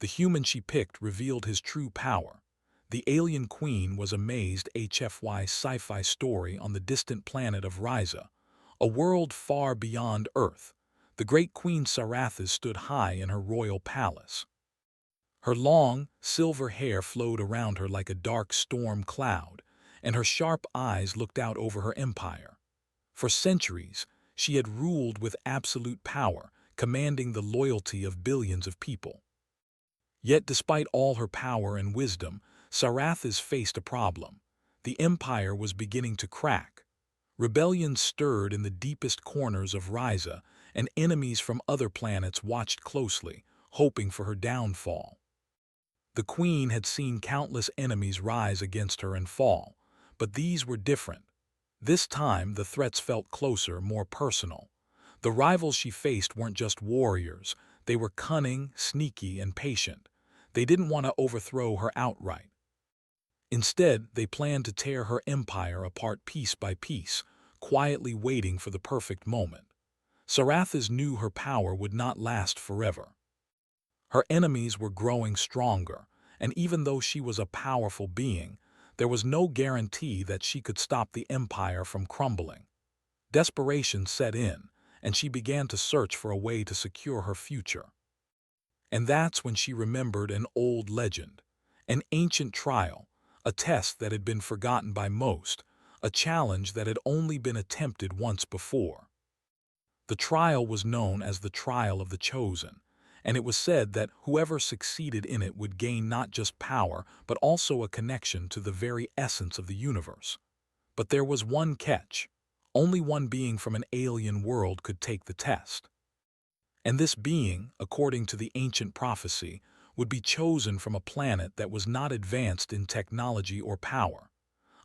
The human she picked revealed his true power. The alien queen was amazed HFY Sci-Fi story on the distant planet of Ryza, a world far beyond Earth. The great Queen Sarathis stood high in her royal palace. Her long, silver hair flowed around her like a dark storm cloud, and her sharp eyes looked out over her empire. For centuries, she had ruled with absolute power, commanding the loyalty of billions of people. Yet despite all her power and wisdom, Sarathis faced a problem. The empire was beginning to crack. Rebellion stirred in the deepest corners of Ryza, and enemies from other planets watched closely, hoping for her downfall. The queen had seen countless enemies rise against her and fall, but these were different. This time, the threats felt closer, more personal. The rivals she faced weren't just warriors. They were cunning, sneaky, and patient. They didn't want to overthrow her outright. Instead, they planned to tear her empire apart piece by piece, quietly waiting for the perfect moment. Sarathis knew her power would not last forever. Her enemies were growing stronger, and even though she was a powerful being, there was no guarantee that she could stop the empire from crumbling. Desperation set in, and she began to search for a way to secure her future. And that's when she remembered an old legend, an ancient trial, a test that had been forgotten by most, a challenge that had only been attempted once before. The trial was known as the Trial of the Chosen, and it was said that whoever succeeded in it would gain not just power, but also a connection to the very essence of the universe. But there was one catch. Only one being from an alien world could take the test. And this being, according to the ancient prophecy, would be chosen from a planet that was not advanced in technology or power,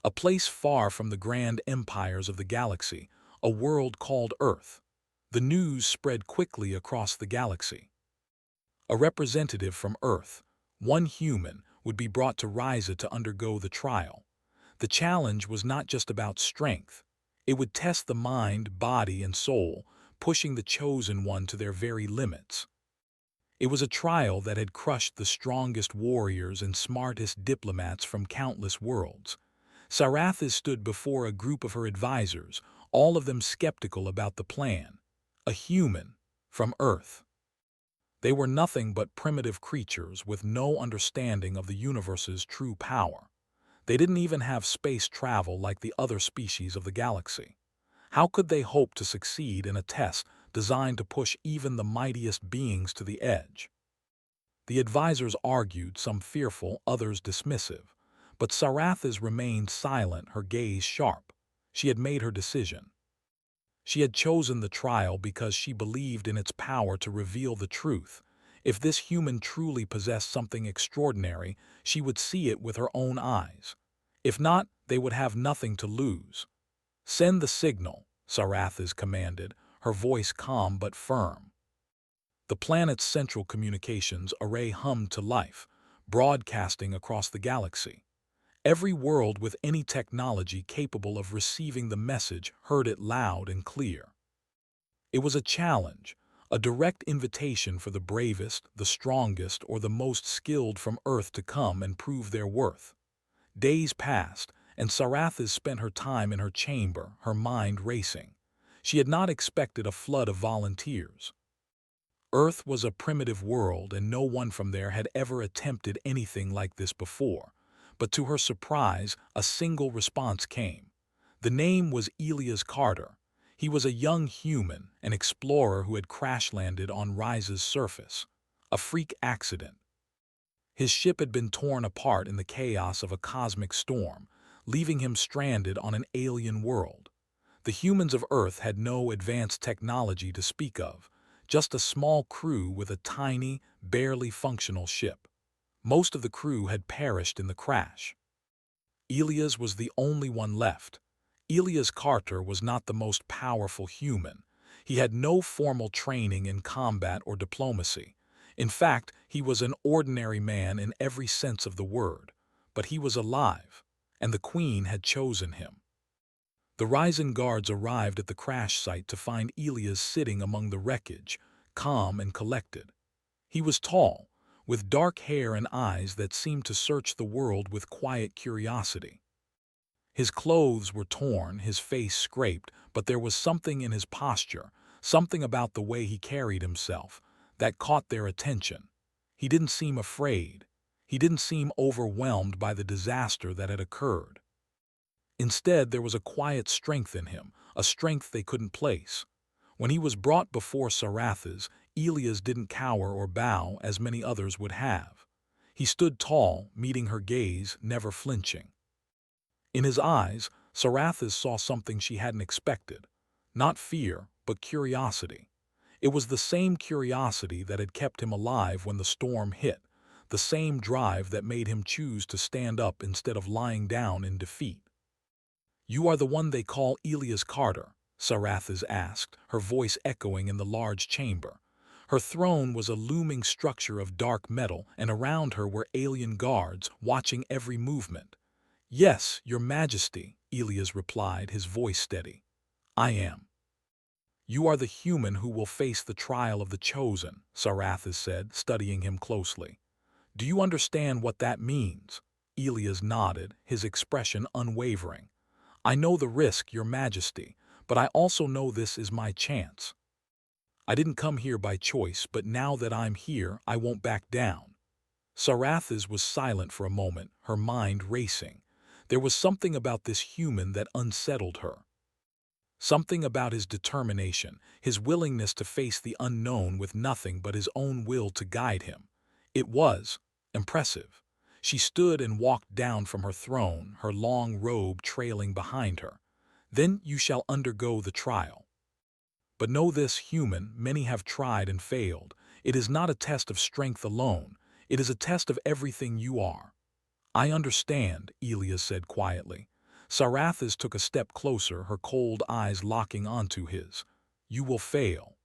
a place far from the grand empires of the galaxy, a world called Earth. The news spread quickly across the galaxy. A representative from Earth, one human, would be brought to Ryza to undergo the trial. The challenge was not just about strength. It would test the mind, body, and soul, pushing the chosen one to their very limits. It was a trial that had crushed the strongest warriors and smartest diplomats from countless worlds. Sarathis stood before a group of her advisors, all of them skeptical about the plan. A human, from Earth. They were nothing but primitive creatures with no understanding of the universe's true power. They didn't even have space travel like the other species of the galaxy. How could they hope to succeed in a test designed to push even the mightiest beings to the edge? The advisors argued, some fearful, others dismissive. But Sarathis remained silent, her gaze sharp. She had made her decision. She had chosen the trial because she believed in its power to reveal the truth. If this human truly possessed something extraordinary, she would see it with her own eyes. If not, they would have nothing to lose. "Send the signal," Sarathis commanded, her voice calm but firm. The planet's central communications array hummed to life, broadcasting across the galaxy. Every world with any technology capable of receiving the message heard it loud and clear. It was a challenge, a direct invitation for the bravest, the strongest, or the most skilled from Earth to come and prove their worth. Days passed, and Sarathis spent her time in her chamber, her mind racing. She had not expected a flood of volunteers. Earth was a primitive world, and no one from there had ever attempted anything like this before. But to her surprise, a single response came. The name was Elias Carter. He was a young human, an explorer who had crash-landed on Ryza's surface. A freak accident. His ship had been torn apart in the chaos of a cosmic storm, leaving him stranded on an alien world. The humans of Earth had no advanced technology to speak of, just a small crew with a tiny, barely functional ship. Most of the crew had perished in the crash. Elias was the only one left. Elias Carter was not the most powerful human. He had no formal training in combat or diplomacy. In fact, he was an ordinary man in every sense of the word. But he was alive, and the Queen had chosen him. The Ryzen guards arrived at the crash site to find Elias sitting among the wreckage, calm and collected. He was tall, with dark hair and eyes that seemed to search the world with quiet curiosity. His clothes were torn, his face scraped, but there was something in his posture, something about the way he carried himself, that caught their attention. He didn't seem afraid. He didn't seem overwhelmed by the disaster that had occurred. Instead, there was a quiet strength in him, a strength they couldn't place. When he was brought before Sarathas, Elias didn't cower or bow as many others would have. He stood tall, meeting her gaze, never flinching. In his eyes, Sarathas saw something she hadn't expected. Not fear, but curiosity. It was the same curiosity that had kept him alive when the storm hit, the same drive that made him choose to stand up instead of lying down in defeat. "You are the one they call Elias Carter?" Sarathas asked, her voice echoing in the large chamber. Her throne was a looming structure of dark metal, and around her were alien guards, watching every movement. "Yes, your majesty," Elias replied, his voice steady. "I am." "You are the human who will face the trial of the chosen," Sarathas said, studying him closely. "Do you understand what that means?" Elias nodded, his expression unwavering. "I know the risk, your majesty, but I also know this is my chance. I didn't come here by choice, but now that I'm here, I won't back down." Sarathas was silent for a moment, her mind racing. There was something about this human that unsettled her. Something about his determination, his willingness to face the unknown with nothing but his own will to guide him. It was impressive. She stood and walked down from her throne, her long robe trailing behind her. "Then you shall undergo the trial. But know this, human, many have tried and failed. It is not a test of strength alone. It is a test of everything you are." "I understand," Elias said quietly. Sarathas took a step closer, her cold eyes locking onto his. "You will fail.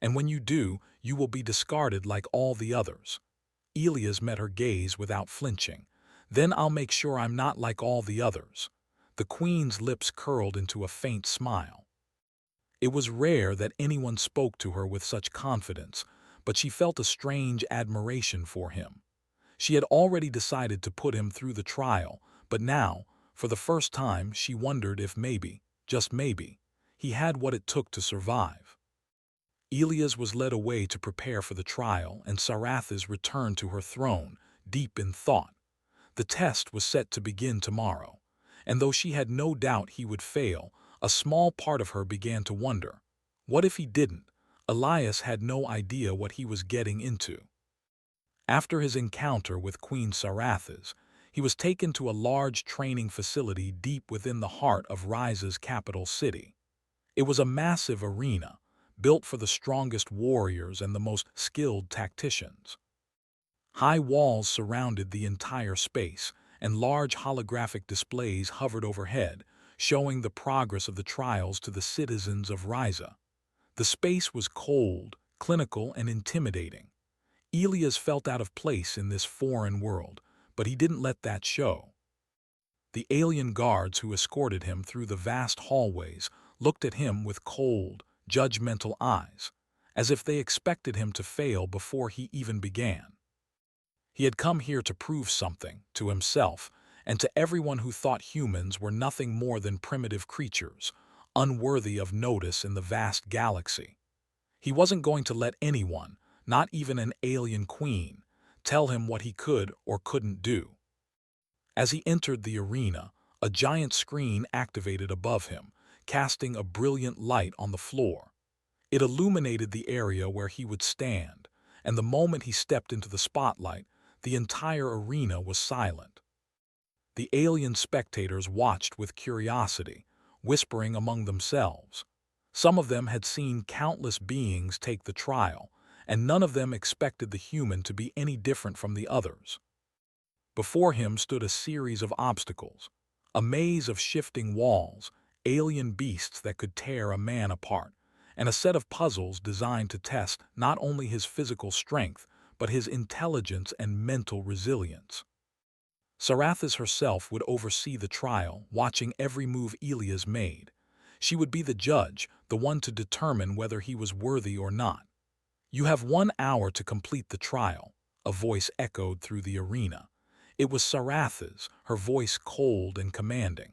And when you do, you will be discarded like all the others." Elias met her gaze without flinching. "Then I'll make sure I'm not like all the others." The queen's lips curled into a faint smile. It was rare that anyone spoke to her with such confidence, but she felt a strange admiration for him. She had already decided to put him through the trial, but now, for the first time, she wondered if maybe, just maybe, he had what it took to survive. Elias was led away to prepare for the trial, and Sarathas returned to her throne, deep in thought. The test was set to begin tomorrow, and though she had no doubt he would fail, a small part of her began to wonder. What if he didn't? Elias had no idea what he was getting into. After his encounter with Queen Sarathas, he was taken to a large training facility deep within the heart of Riza's capital city. It was a massive arena, built for the strongest warriors and the most skilled tacticians. High walls surrounded the entire space, and large holographic displays hovered overhead, showing the progress of the trials to the citizens of Riza. The space was cold, clinical, and intimidating. Elias felt out of place in this foreign world, but he didn't let that show. The alien guards who escorted him through the vast hallways looked at him with cold, judgmental eyes, as if they expected him to fail before he even began. He had come here to prove something, to himself, and to everyone who thought humans were nothing more than primitive creatures, unworthy of notice in the vast galaxy. He wasn't going to let anyone, not even an alien queen, tell him what he could or couldn't do. As he entered the arena, a giant screen activated above him, casting a brilliant light on the floor. It illuminated the area where he would stand, and the moment he stepped into the spotlight, the entire arena was silent. The alien spectators watched with curiosity, whispering among themselves. Some of them had seen countless beings take the trial, and none of them expected the human to be any different from the others. Before him stood a series of obstacles, a maze of shifting walls, alien beasts that could tear a man apart, and a set of puzzles designed to test not only his physical strength, but his intelligence and mental resilience. Sarathas herself would oversee the trial, watching every move Elias made. She would be the judge, the one to determine whether he was worthy or not. "You have 1 hour to complete the trial," a voice echoed through the arena. It was Saratha's, her voice cold and commanding.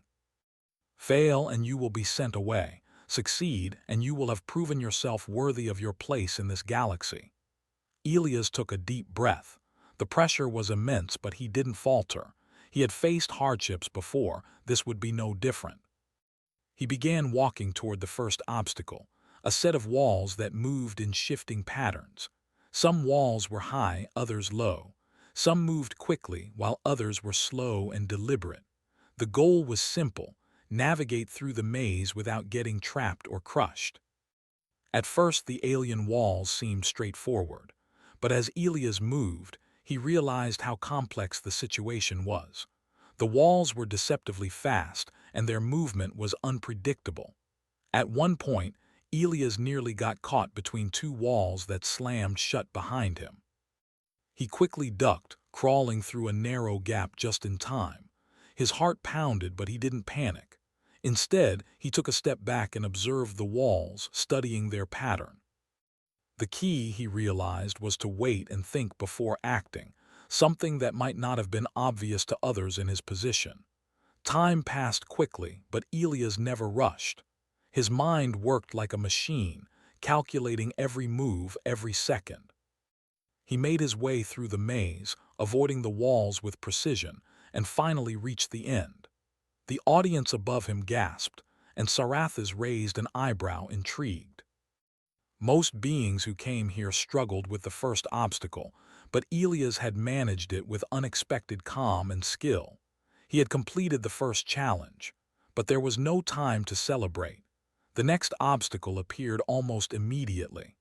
Fail and you will be sent away. Succeed and you will have proven yourself worthy of your place in this galaxy. Elias took a deep breath. The pressure was immense, but he didn't falter. He had faced hardships before. This would be no different. He began walking toward the first obstacle, a set of walls that moved in shifting patterns. Some walls were high, others low. Some moved quickly, while others were slow and deliberate. The goal was simple: navigate through the maze without getting trapped or crushed. At first, the alien walls seemed straightforward, but as Elias moved, he realized how complex the situation was. The walls were deceptively fast, and their movement was unpredictable. At one point, Elias nearly got caught between two walls that slammed shut behind him. He quickly ducked, crawling through a narrow gap just in time. His heart pounded, but he didn't panic. Instead, he took a step back and observed the walls, studying their pattern. The key, he realized, was to wait and think before acting, something that might not have been obvious to others in his position. Time passed quickly, but Elias never rushed. His mind worked like a machine, calculating every move, every second. He made his way through the maze, avoiding the walls with precision, and finally reached the end. The audience above him gasped, and Sarathas raised an eyebrow, intrigued. Most beings who came here struggled with the first obstacle, but Elias had managed it with unexpected calm and skill. He had completed the first challenge, but there was no time to celebrate. The next obstacle appeared almost immediately.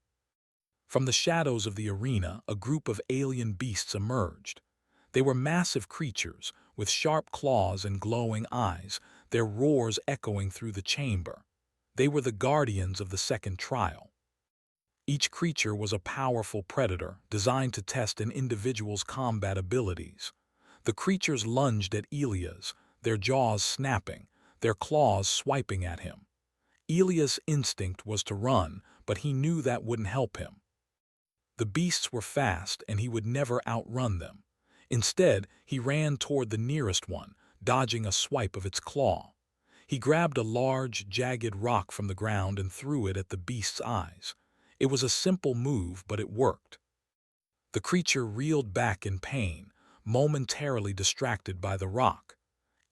From the shadows of the arena, a group of alien beasts emerged. They were massive creatures, with sharp claws and glowing eyes, their roars echoing through the chamber. They were the guardians of the second trial. Each creature was a powerful predator, designed to test an individual's combat abilities. The creatures lunged at Elias, their jaws snapping, their claws swiping at him. Elias' instinct was to run, but he knew that wouldn't help him. The beasts were fast, and he would never outrun them. Instead, he ran toward the nearest one, dodging a swipe of its claw. He grabbed a large, jagged rock from the ground and threw it at the beast's eyes. It was a simple move, but it worked. The creature reeled back in pain, momentarily distracted by the rock.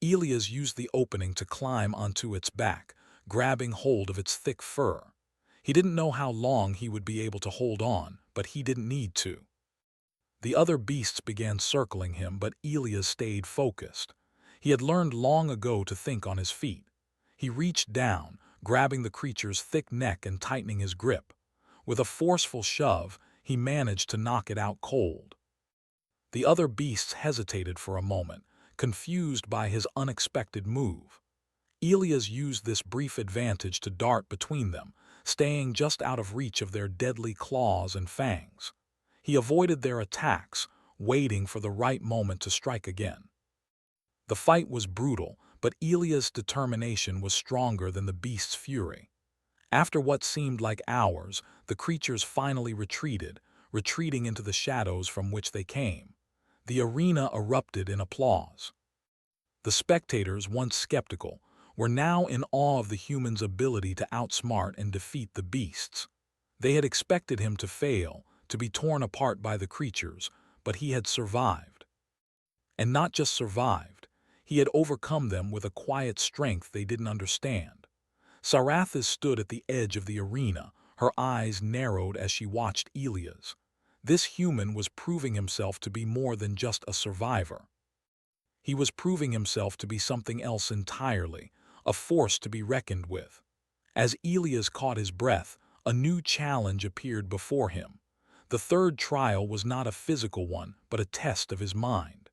Elias used the opening to climb onto its back, grabbing hold of its thick fur. He didn't know how long he would be able to hold on, but he didn't need to. The other beasts began circling him, but Elias stayed focused. He had learned long ago to think on his feet. He reached down, grabbing the creature's thick neck and tightening his grip. With a forceful shove, he managed to knock it out cold. The other beasts hesitated for a moment, confused by his unexpected move. Elias used this brief advantage to dart between them, staying just out of reach of their deadly claws and fangs. He avoided their attacks, waiting for the right moment to strike again. The fight was brutal, but Elias' determination was stronger than the beast's fury. After what seemed like hours, the creatures finally retreating into the shadows from which they came. The arena erupted in applause. The spectators, once skeptical, were now in awe of the human's ability to outsmart and defeat the beasts. They had expected him to fail, to be torn apart by the creatures, but he had survived. And not just survived, he had overcome them with a quiet strength they didn't understand. Sarathas stood at the edge of the arena, her eyes narrowed as she watched Elias. This human was proving himself to be more than just a survivor. He was proving himself to be something else entirely, a force to be reckoned with. As Elias caught his breath, a new challenge appeared before him. The third trial was not a physical one, but a test of his mind.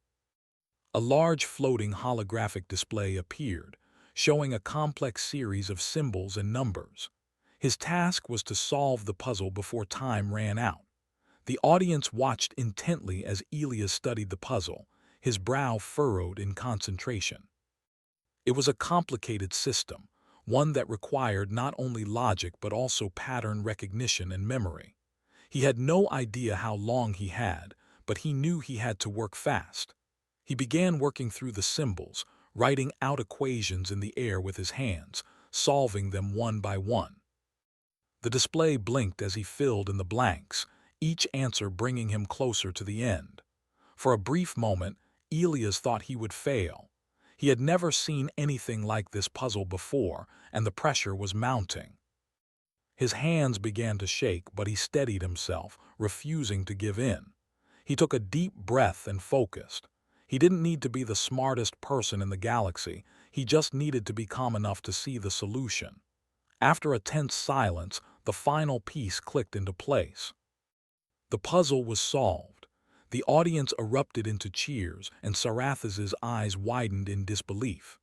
A large floating holographic display appeared, showing a complex series of symbols and numbers. His task was to solve the puzzle before time ran out. The audience watched intently as Elias studied the puzzle, his brow furrowed in concentration. It was a complicated system, one that required not only logic but also pattern recognition and memory. He had no idea how long he had, but he knew he had to work fast. He began working through the symbols, writing out equations in the air with his hands, solving them one by one. The display blinked as he filled in the blanks, each answer bringing him closer to the end. For a brief moment, Elias thought he would fail. He had never seen anything like this puzzle before, and the pressure was mounting. His hands began to shake, but he steadied himself, refusing to give in. He took a deep breath and focused. He didn't need to be the smartest person in the galaxy, he just needed to be calm enough to see the solution. After a tense silence, the final piece clicked into place. The puzzle was solved. The audience erupted into cheers, and Sarathas's eyes widened in disbelief.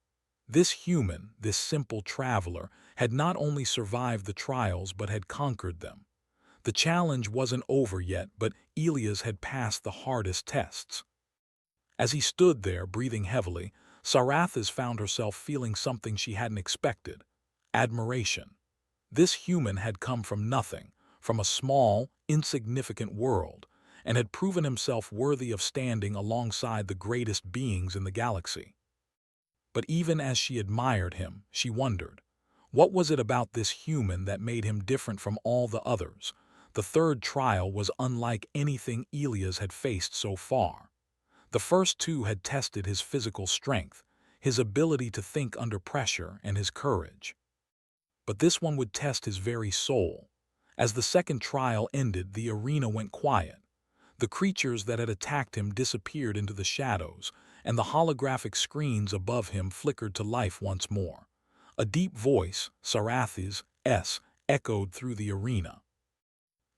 This human, this simple traveler, had not only survived the trials but had conquered them. The challenge wasn't over yet, but Elias had passed the hardest tests. As he stood there, breathing heavily, Sarathas found herself feeling something she hadn't expected: admiration. This human had come from nothing, from a small, insignificant world, and had proven himself worthy of standing alongside the greatest beings in the galaxy. But even as she admired him, she wondered, what was it about this human that made him different from all the others? The third trial was unlike anything Elias had faced so far. The first two had tested his physical strength, his ability to think under pressure, and his courage. But this one would test his very soul. As the second trial ended, the arena went quiet. The creatures that had attacked him disappeared into the shadows, and the holographic screens above him flickered to life once more. A deep voice, Sarathas' echoed through the arena.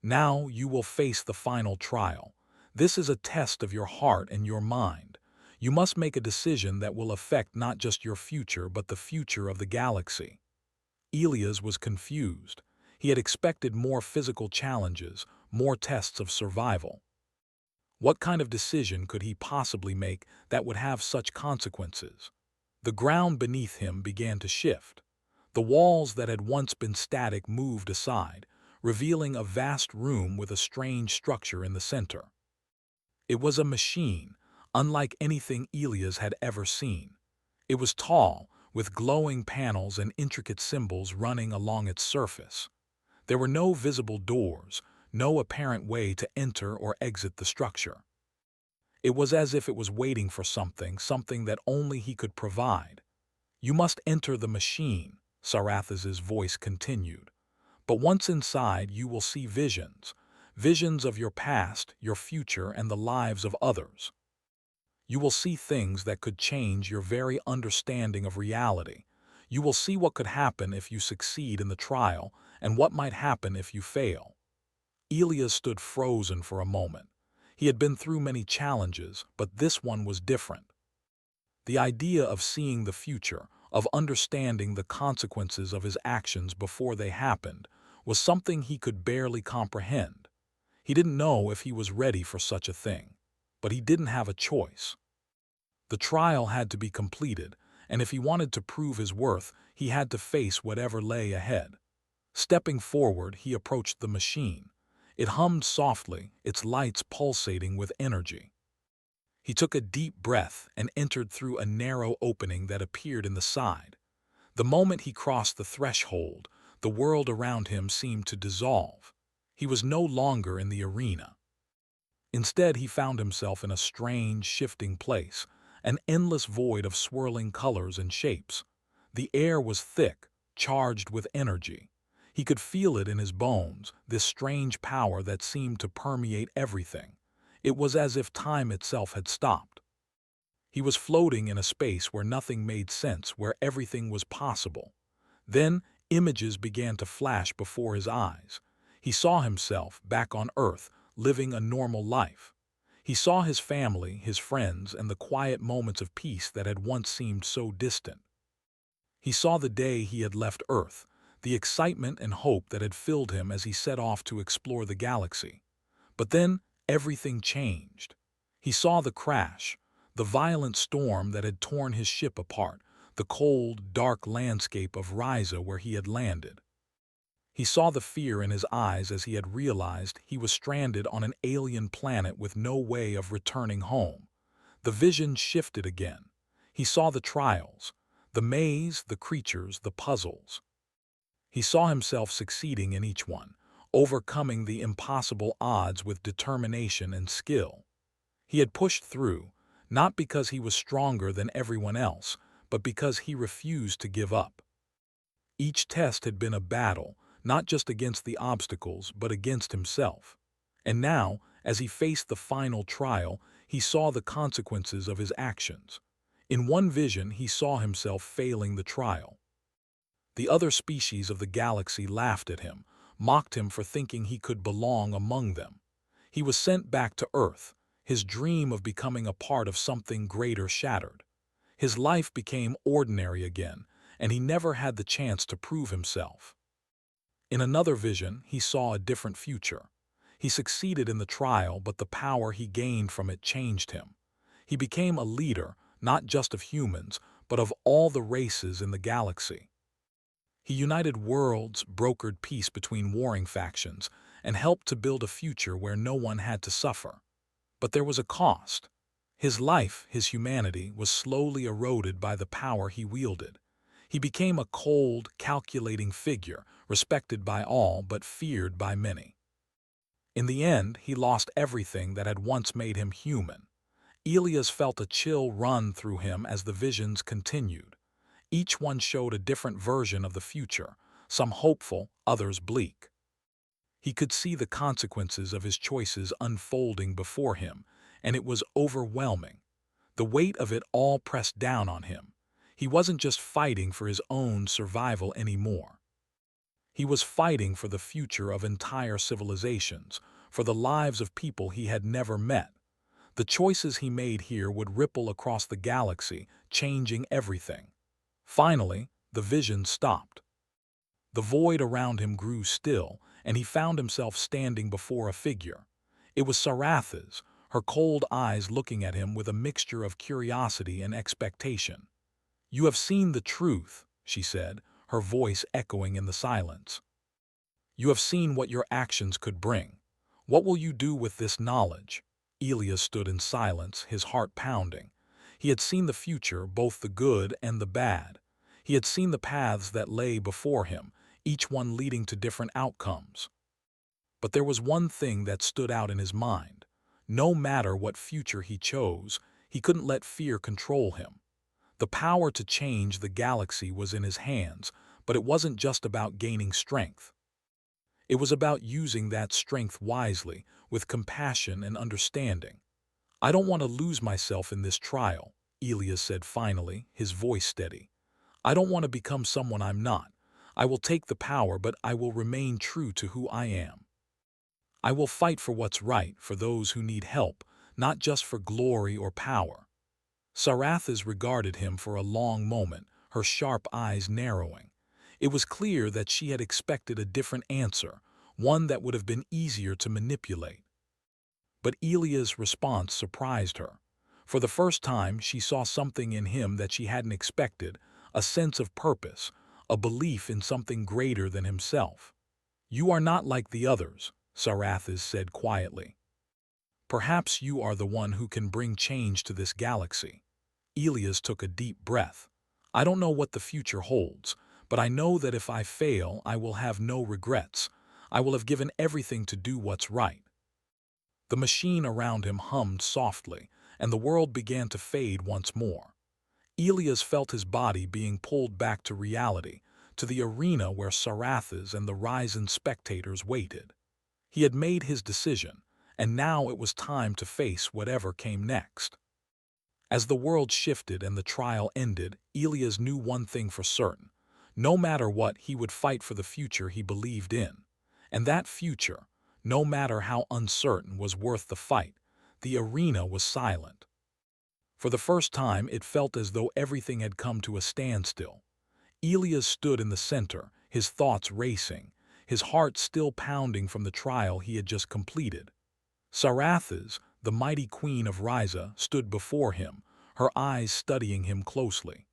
Now you will face the final trial. This is a test of your heart and your mind. You must make a decision that will affect not just your future but the future of the galaxy. Elias was confused. He had expected more physical challenges, more tests of survival. What kind of decision could he possibly make that would have such consequences? The ground beneath him began to shift. The walls that had once been static moved aside, revealing a vast room with a strange structure in the center. It was a machine, unlike anything Elias had ever seen. It was tall, with glowing panels and intricate symbols running along its surface. There were no visible doors, no apparent way to enter or exit the structure. It was as if it was waiting for something that only he could provide. You must enter the machine, Sarathas's voice continued. But once inside, you will see visions. Visions of your past, your future, and the lives of others. You will see things that could change your very understanding of reality. You will see what could happen if you succeed in the trial, and what might happen if you fail. Elias stood frozen for a moment. He had been through many challenges, but this one was different. The idea of seeing the future, of understanding the consequences of his actions before they happened, was something he could barely comprehend. He didn't know if he was ready for such a thing, but he didn't have a choice. The trial had to be completed, and if he wanted to prove his worth, he had to face whatever lay ahead. Stepping forward, he approached the machine. It hummed softly, its lights pulsating with energy. He took a deep breath and entered through a narrow opening that appeared in the side. The moment he crossed the threshold, the world around him seemed to dissolve. He was no longer in the arena. Instead, he found himself in a strange, shifting place, an endless void of swirling colors and shapes. The air was thick, charged with energy. He could feel it in his bones, this strange power that seemed to permeate everything. It was as if time itself had stopped. He was floating in a space where nothing made sense, where everything was possible. Then, images began to flash before his eyes. He saw himself back on Earth, living a normal life. He saw his family, his friends, and the quiet moments of peace that had once seemed so distant. He saw the day he had left Earth, the excitement and hope that had filled him as he set off to explore the galaxy. But then, everything changed. He saw the crash, the violent storm that had torn his ship apart, the cold, dark landscape of Ryza where he had landed. He saw the fear in his eyes as he had realized he was stranded on an alien planet with no way of returning home. The vision shifted again. He saw the trials, the maze, the creatures, the puzzles. He saw himself succeeding in each one, overcoming the impossible odds with determination and skill. He had pushed through, not because he was stronger than everyone else, but because he refused to give up. Each test had been a battle, not just against the obstacles, but against himself. And now, as he faced the final trial, he saw the consequences of his actions. In one vision, he saw himself failing the trial. The other species of the galaxy laughed at him, mocked him for thinking he could belong among them. He was sent back to Earth, his dream of becoming a part of something greater shattered. His life became ordinary again, and he never had the chance to prove himself. In another vision, he saw a different future. He succeeded in the trial, but the power he gained from it changed him. He became a leader, not just of humans, but of all the races in the galaxy. He united worlds, brokered peace between warring factions, and helped to build a future where no one had to suffer. But there was a cost. His life, his humanity, was slowly eroded by the power he wielded. He became a cold, calculating figure, respected by all but feared by many. In the end, he lost everything that had once made him human. Elias felt a chill run through him as the visions continued. Each one showed a different version of the future, some hopeful, others bleak. He could see the consequences of his choices unfolding before him, and it was overwhelming. The weight of it all pressed down on him. He wasn't just fighting for his own survival anymore. He was fighting for the future of entire civilizations, for the lives of people he had never met. The choices he made here would ripple across the galaxy, changing everything. Finally, the vision stopped. The void around him grew still, and he found himself standing before a figure. It was Sarathes, her cold eyes looking at him with a mixture of curiosity and expectation. "You have seen the truth," she said, her voice echoing in the silence. "You have seen what your actions could bring. What will you do with this knowledge?" Elias stood in silence, his heart pounding. He had seen the future, both the good and the bad. He had seen the paths that lay before him, each one leading to different outcomes. But there was one thing that stood out in his mind. No matter what future he chose, he couldn't let fear control him. The power to change the galaxy was in his hands, but it wasn't just about gaining strength. It was about using that strength wisely, with compassion and understanding. "I don't want to lose myself in this trial," Elias said finally, his voice steady. "I don't want to become someone I'm not. I will take the power, but I will remain true to who I am. I will fight for what's right, for those who need help, not just for glory or power." Sarathes regarded him for a long moment, her sharp eyes narrowing. It was clear that she had expected a different answer, one that would have been easier to manipulate. But Elia's response surprised her. For the first time, she saw something in him that she hadn't expected, a sense of purpose, a belief in something greater than himself. "You are not like the others," Sarathes said quietly. "Perhaps you are the one who can bring change to this galaxy." Elias took a deep breath. "I don't know what the future holds, but I know that if I fail, I will have no regrets. I will have given everything to do what's right." The machine around him hummed softly, and the world began to fade once more. Elias felt his body being pulled back to reality, to the arena where Sarathes and the Ryzen spectators waited. He had made his decision, and now it was time to face whatever came next. As the world shifted and the trial ended, Elias knew one thing for certain. No matter what, he would fight for the future he believed in. And that future, no matter how uncertain, was worth the fight. The arena was silent. For the first time, it felt as though everything had come to a standstill. Elias stood in the center, his thoughts racing, his heart still pounding from the trial he had just completed. Sarathes, the mighty queen of Ryza, stood before him, her eyes studying him closely.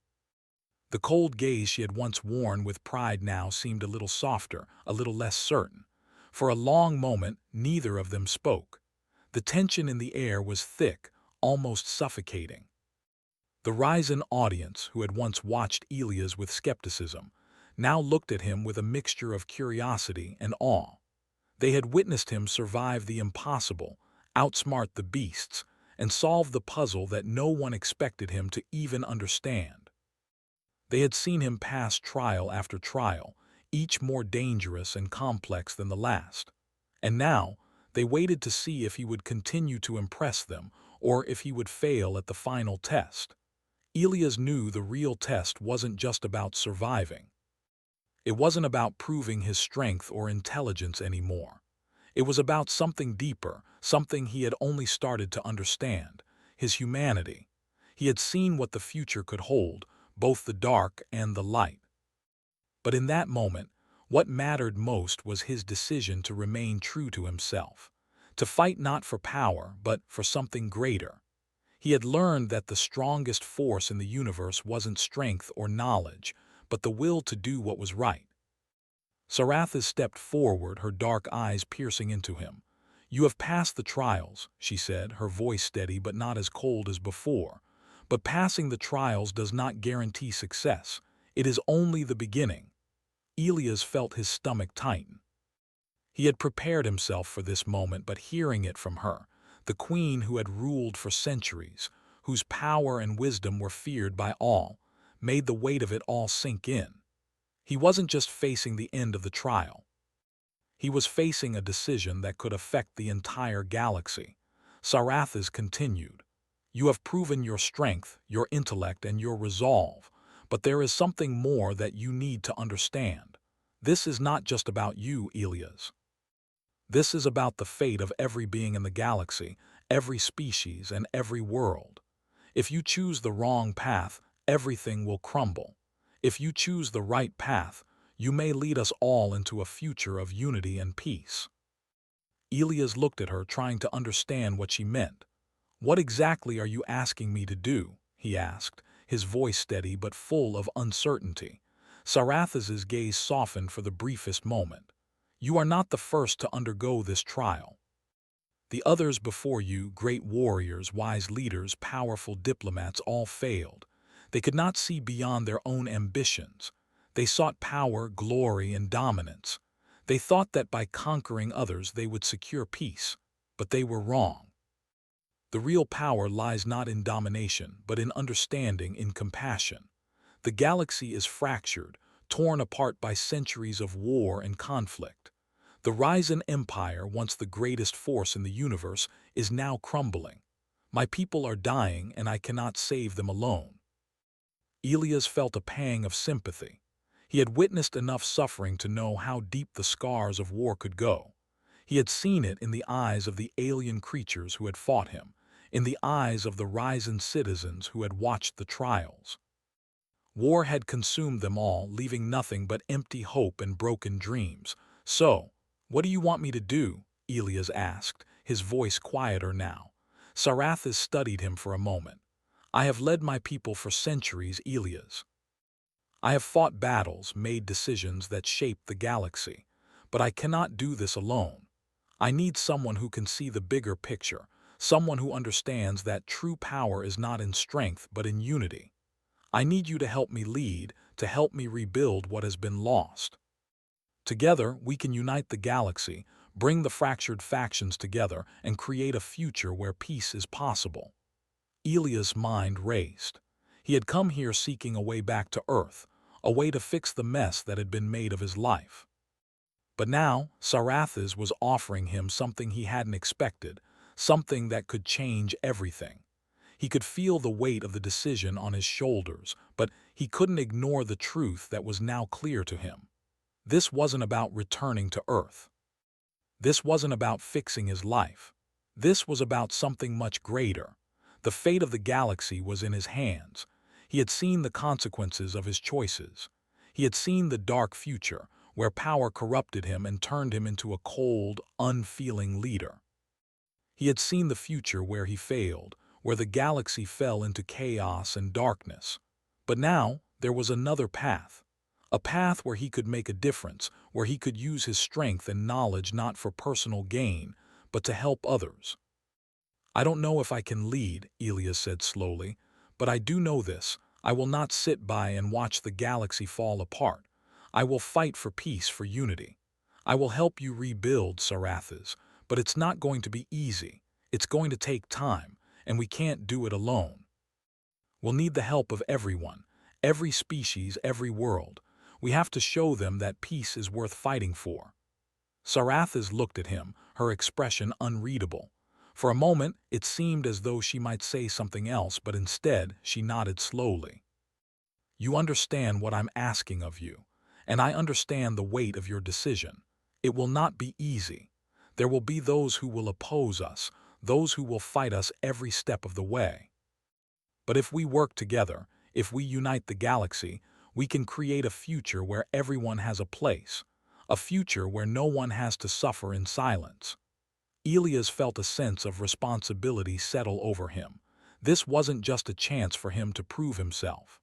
The cold gaze she had once worn with pride now seemed a little softer, a little less certain. For a long moment, neither of them spoke. The tension in the air was thick, almost suffocating. The Ryzen audience, who had once watched Elias with skepticism, now looked at him with a mixture of curiosity and awe. They had witnessed him survive the impossible, outsmart the beasts, and solve the puzzle that no one expected him to even understand. They had seen him pass trial after trial, each more dangerous and complex than the last. And now, they waited to see if he would continue to impress them or if he would fail at the final test. Elias knew the real test wasn't just about surviving. It wasn't about proving his strength or intelligence anymore. It was about something deeper, something he had only started to understand: his humanity. He had seen what the future could hold, both the dark and the light. But in that moment, what mattered most was his decision to remain true to himself, to fight not for power, but for something greater. He had learned that the strongest force in the universe wasn't strength or knowledge, but the will to do what was right. Saratha stepped forward, her dark eyes piercing into him. "You have passed the trials," she said, her voice steady but not as cold as before. "But passing the trials does not guarantee success. It is only the beginning." Elias felt his stomach tighten. He had prepared himself for this moment, but hearing it from her, the queen who had ruled for centuries, whose power and wisdom were feared by all, made the weight of it all sink in. He wasn't just facing the end of the trial. He was facing a decision that could affect the entire galaxy. Saratha's continued. "You have proven your strength, your intellect, and your resolve, but there is something more that you need to understand. This is not just about you, Elias. This is about the fate of every being in the galaxy, every species, and every world. If you choose the wrong path, everything will crumble. If you choose the right path, you may lead us all into a future of unity and peace." Elias looked at her, trying to understand what she meant. "What exactly are you asking me to do?" he asked, his voice steady but full of uncertainty. Sarathas's gaze softened for the briefest moment. "You are not the first to undergo this trial. The others before you, great warriors, wise leaders, powerful diplomats, all failed. They could not see beyond their own ambitions. They sought power, glory, and dominance. They thought that by conquering others they would secure peace, but they were wrong. The real power lies not in domination, but in understanding, in compassion. The galaxy is fractured, torn apart by centuries of war and conflict. The Ryzen Empire, once the greatest force in the universe, is now crumbling. My people are dying, and I cannot save them alone." Elias felt a pang of sympathy. He had witnessed enough suffering to know how deep the scars of war could go. He had seen it in the eyes of the alien creatures who had fought him, in the eyes of the Ryzen citizens who had watched the trials. War had consumed them all, leaving nothing but empty hope and broken dreams. "So, what do you want me to do?" Elias asked, his voice quieter now. Sarathas studied him for a moment. "I have led my people for centuries, Elias. I have fought battles, made decisions that shaped the galaxy. But I cannot do this alone. I need someone who can see the bigger picture, someone who understands that true power is not in strength but in unity. I need you to help me lead, to help me rebuild what has been lost. Together, we can unite the galaxy, bring the fractured factions together, and create a future where peace is possible." Elias' mind raced. He had come here seeking a way back to Earth, a way to fix the mess that had been made of his life. But now, Sarathas was offering him something he hadn't expected, something that could change everything. He could feel the weight of the decision on his shoulders, but he couldn't ignore the truth that was now clear to him. This wasn't about returning to Earth. This wasn't about fixing his life. This was about something much greater. The fate of the galaxy was in his hands. He had seen the consequences of his choices. He had seen the dark future, where power corrupted him and turned him into a cold, unfeeling leader. He had seen the future where he failed, where the galaxy fell into chaos and darkness. But now, there was another path. A path where he could make a difference, where he could use his strength and knowledge not for personal gain, but to help others. I don't know if I can lead, Elias said slowly, but I do know this. I will not sit by and watch the galaxy fall apart. I will fight for peace, for unity. I will help you rebuild Sarathas, but it's not going to be easy. It's going to take time, and we can't do it alone. We'll need the help of everyone, every species, every world. We have to show them that peace is worth fighting for. Sarathas looked at him, her expression unreadable. For a moment, it seemed as though she might say something else, but instead, she nodded slowly. You understand what I'm asking of you, and I understand the weight of your decision. It will not be easy. There will be those who will oppose us, those who will fight us every step of the way. But if we work together, if we unite the galaxy, we can create a future where everyone has a place, a future where no one has to suffer in silence. Elias felt a sense of responsibility settle over him. This wasn't just a chance for him to prove himself.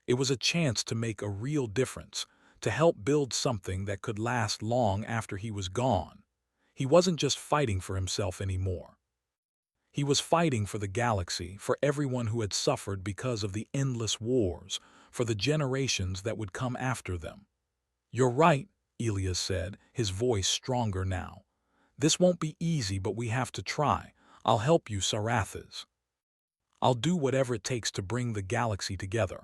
It was a chance to make a real difference, to help build something that could last long after he was gone. He wasn't just fighting for himself anymore. He was fighting for the galaxy, for everyone who had suffered because of the endless wars, for the generations that would come after them. You're right, Elias said, his voice stronger now. This won't be easy, but we have to try. I'll help you, Sarathas. I'll do whatever it takes to bring the galaxy together.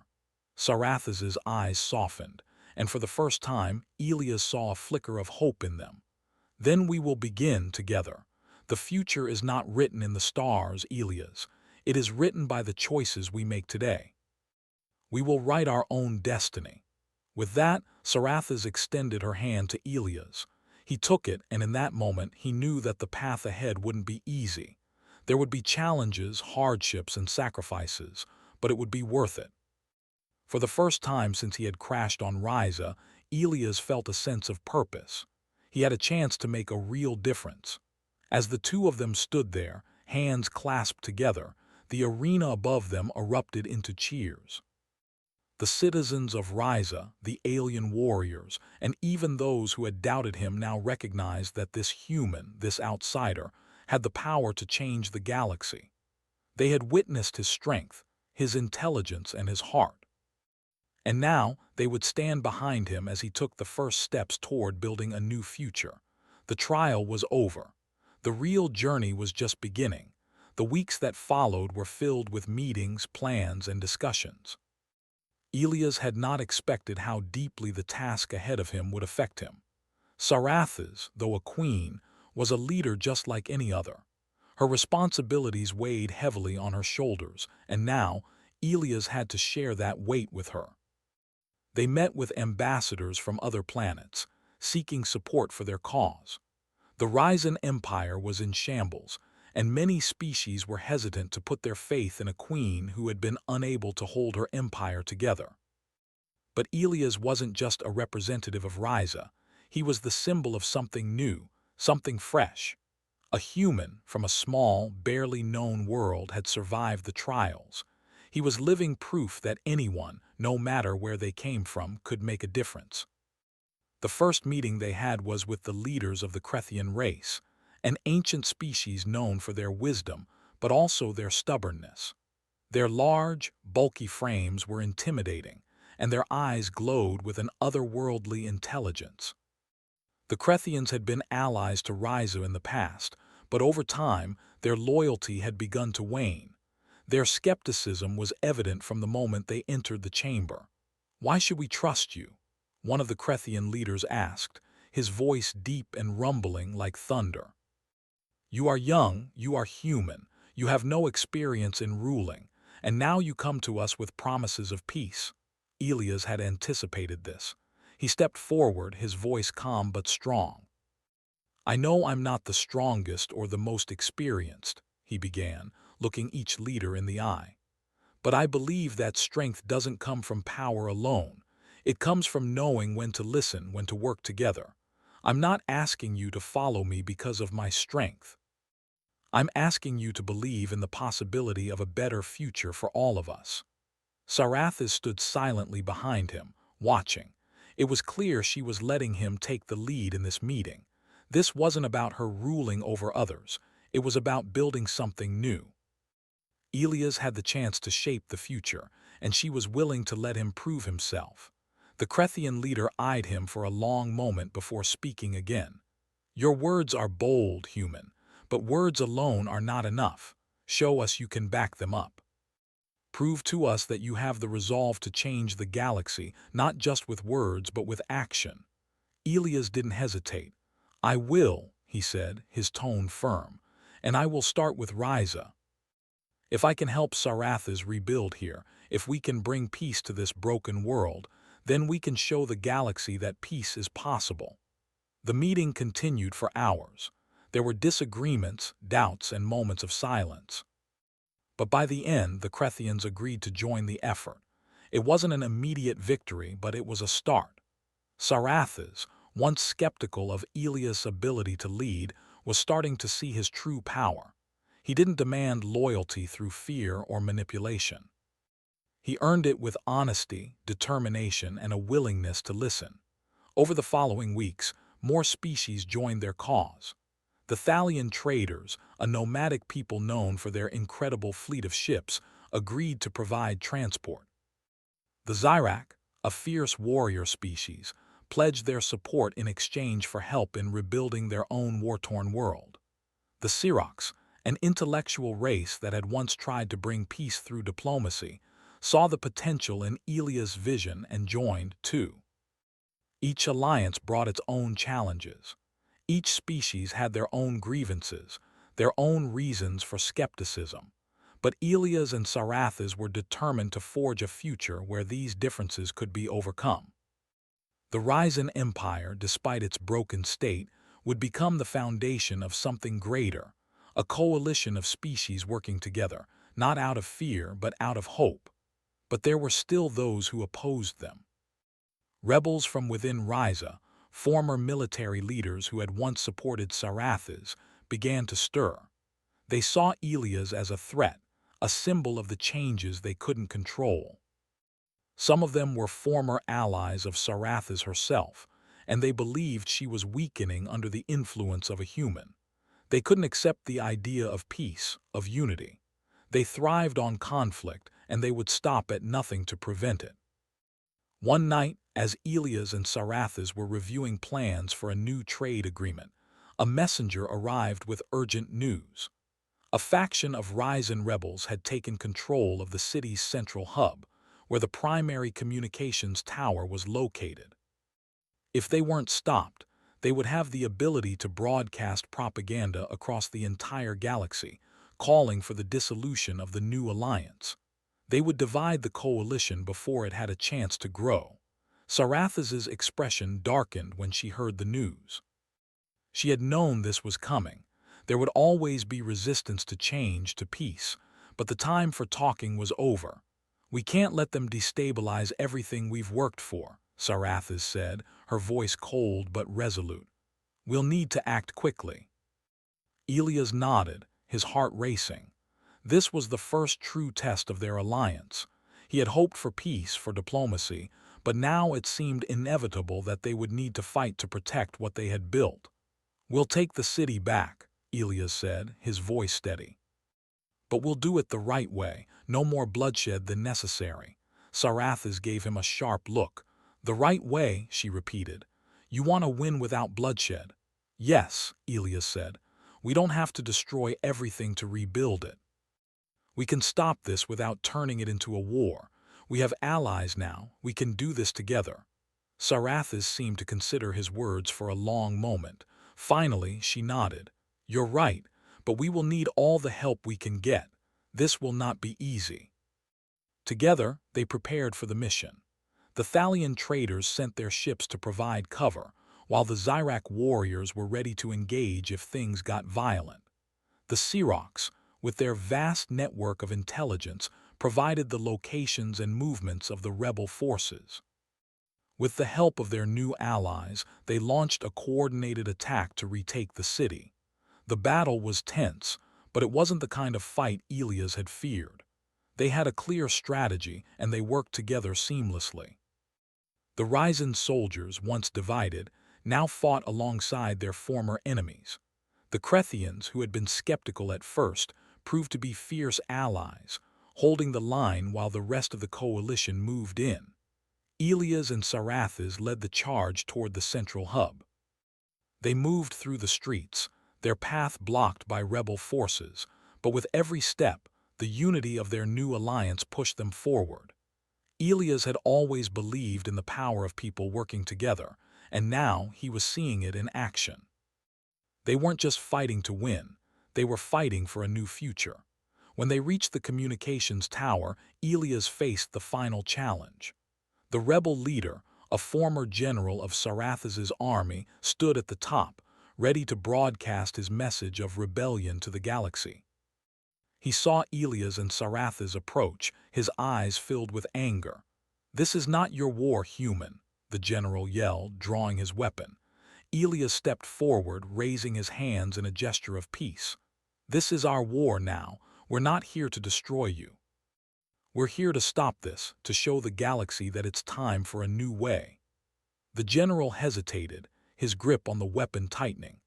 Sarathas's eyes softened, and for the first time, Elias saw a flicker of hope in them. Then we will begin together. The future is not written in the stars, Elias. It is written by the choices we make today. We will write our own destiny. With that, Sarathas extended her hand to Elias. He took it, and in that moment he knew that the path ahead wouldn't be easy. There would be challenges, hardships, and sacrifices, but it would be worth it. For the first time since he had crashed on Ryza, Elias felt a sense of purpose. He had a chance to make a real difference. As the two of them stood there, hands clasped together, the arena above them erupted into cheers. The citizens of Ryza, the alien warriors, and even those who had doubted him now recognized that this human, this outsider, had the power to change the galaxy. They had witnessed his strength, his intelligence, and his heart. And now they would stand behind him as he took the first steps toward building a new future. The trial was over. The real journey was just beginning. The weeks that followed were filled with meetings, plans, and discussions. Elias had not expected how deeply the task ahead of him would affect him. Sarathas, though a queen, was a leader just like any other. Her responsibilities weighed heavily on her shoulders, and now Elias had to share that weight with her. They met with ambassadors from other planets, seeking support for their cause. The Ryzen Empire was in shambles, and many species were hesitant to put their faith in a queen who had been unable to hold her empire together. But Elias wasn't just a representative of Ryza. He was the symbol of something new, something fresh. A human from a small, barely known world had survived the trials. He was living proof that anyone, no matter where they came from, could make a difference. The first meeting they had was with the leaders of the Krethian race, an ancient species known for their wisdom, but also their stubbornness. Their large, bulky frames were intimidating, and their eyes glowed with an otherworldly intelligence. The Krethians had been allies to Ryza in the past, but over time, their loyalty had begun to wane. Their skepticism was evident from the moment they entered the chamber. "Why should we trust you?" one of the Krethian leaders asked, his voice deep and rumbling like thunder. "You are young, you are human, you have no experience in ruling, and now you come to us with promises of peace." Elias had anticipated this. He stepped forward, his voice calm but strong. "I know I'm not the strongest or the most experienced," he began, looking each leader in the eye. "But I believe that strength doesn't come from power alone. It comes from knowing when to listen, when to work together. I'm not asking you to follow me because of my strength. I'm asking you to believe in the possibility of a better future for all of us." Sarathis stood silently behind him, watching. It was clear she was letting him take the lead in this meeting. This wasn't about her ruling over others. It was about building something new. Elias had the chance to shape the future, and she was willing to let him prove himself. The Crethian leader eyed him for a long moment before speaking again. Your words are bold, human, but words alone are not enough. Show us you can back them up. Prove to us that you have the resolve to change the galaxy, not just with words, but with action. Elias didn't hesitate. I will, he said, his tone firm, and I will start with Ryza. If I can help Sarathas rebuild here, if we can bring peace to this broken world, then we can show the galaxy that peace is possible. The meeting continued for hours. There were disagreements, doubts, and moments of silence. But by the end, the Crethians agreed to join the effort. It wasn't an immediate victory, but it was a start. Sarathas, once skeptical of Elias' ability to lead, was starting to see his true power. He didn't demand loyalty through fear or manipulation. He earned it with honesty, determination, and a willingness to listen. Over the following weeks, more species joined their cause. The Thalian traders, a nomadic people known for their incredible fleet of ships, agreed to provide transport. The Zyrak, a fierce warrior species, pledged their support in exchange for help in rebuilding their own war-torn world. The Sirocs, an intellectual race that had once tried to bring peace through diplomacy, saw the potential in Elias' vision and joined, too. Each alliance brought its own challenges. Each species had their own grievances, their own reasons for skepticism. But Elias and Sarathas were determined to forge a future where these differences could be overcome. The Ryzen Empire, despite its broken state, would become the foundation of something greater, a coalition of species working together, not out of fear but out of hope. But there were still those who opposed them. Rebels from within Ryza, former military leaders who had once supported Sarathas, began to stir. They saw Elias as a threat, a symbol of the changes they couldn't control. Some of them were former allies of Sarathas herself, and they believed she was weakening under the influence of a human. They couldn't accept the idea of peace, of unity. They thrived on conflict, and they would stop at nothing to prevent it. One night, as Elias and Sarathas were reviewing plans for a new trade agreement, a messenger arrived with urgent news. A faction of Ryzen rebels had taken control of the city's central hub, where the primary communications tower was located. If they weren't stopped, they would have the ability to broadcast propaganda across the entire galaxy, calling for the dissolution of the new alliance. They would divide the coalition before it had a chance to grow. Sarathas's expression darkened when she heard the news. She had known this was coming. There would always be resistance to change, to peace, but the time for talking was over. We can't let them destabilize everything we've worked for, Sarathas said, her voice cold but resolute. We'll need to act quickly. Elias nodded, his heart racing. This was the first true test of their alliance. He had hoped for peace, for diplomacy, but now it seemed inevitable that they would need to fight to protect what they had built. We'll take the city back, Elias said, his voice steady. But we'll do it the right way, no more bloodshed than necessary. Sarathas gave him a sharp look. The right way, she repeated. You want to win without bloodshed? Yes, Elias said. We don't have to destroy everything to rebuild it. We can stop this without turning it into a war. We have allies now. We can do this together. Sarathas seemed to consider his words for a long moment. Finally, she nodded. You're right, but we will need all the help we can get. This will not be easy. Together, they prepared for the mission. The Thalian traders sent their ships to provide cover, while the Zyrak warriors were ready to engage if things got violent. The Sirocs, with their vast network of intelligence, provided the locations and movements of the rebel forces. With the help of their new allies, they launched a coordinated attack to retake the city. The battle was tense, but it wasn't the kind of fight Elias had feared. They had a clear strategy and they worked together seamlessly. The Ryzen soldiers, once divided, now fought alongside their former enemies. The Crethians, who had been skeptical at first, proved to be fierce allies, holding the line while the rest of the coalition moved in. Elias and Sarathas led the charge toward the central hub. They moved through the streets, their path blocked by rebel forces, but with every step, the unity of their new alliance pushed them forward. Elias had always believed in the power of people working together, and now he was seeing it in action. They weren't just fighting to win, they were fighting for a new future. When they reached the communications tower, Elias faced the final challenge. The rebel leader, a former general of Sarathas' army, stood at the top, ready to broadcast his message of rebellion to the galaxy. He saw Elias and Sarathas approach, his eyes filled with anger. "This is not your war, human," the general yelled, drawing his weapon. Elias stepped forward, raising his hands in a gesture of peace. "This is our war now. We're not here to destroy you. We're here to stop this, to show the galaxy that it's time for a new way." The general hesitated, his grip on the weapon tightening.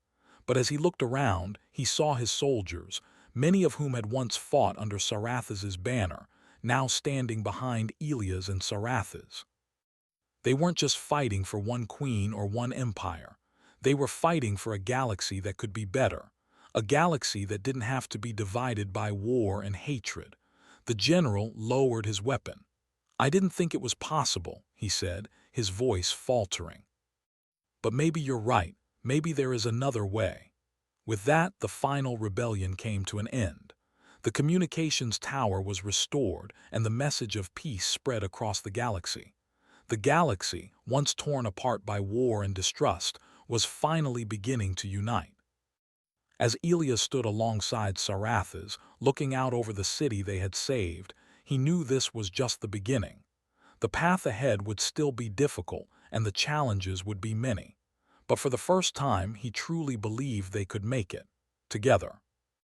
But as he looked around, he saw his soldiers, many of whom had once fought under Sarathas' banner, now standing behind Elias and Sarathas. They weren't just fighting for one queen or one empire. They were fighting for a galaxy that could be better, a galaxy that didn't have to be divided by war and hatred. The general lowered his weapon. "I didn't think it was possible," he said, his voice faltering. "But maybe you're right. Maybe there is another way." With that, the final rebellion came to an end. The communications tower was restored, and the message of peace spread across the galaxy. The galaxy, once torn apart by war and distrust, was finally beginning to unite. As Elias stood alongside Sarathas, looking out over the city they had saved, he knew this was just the beginning. The path ahead would still be difficult, and the challenges would be many. But for the first time, he truly believed they could make it, together.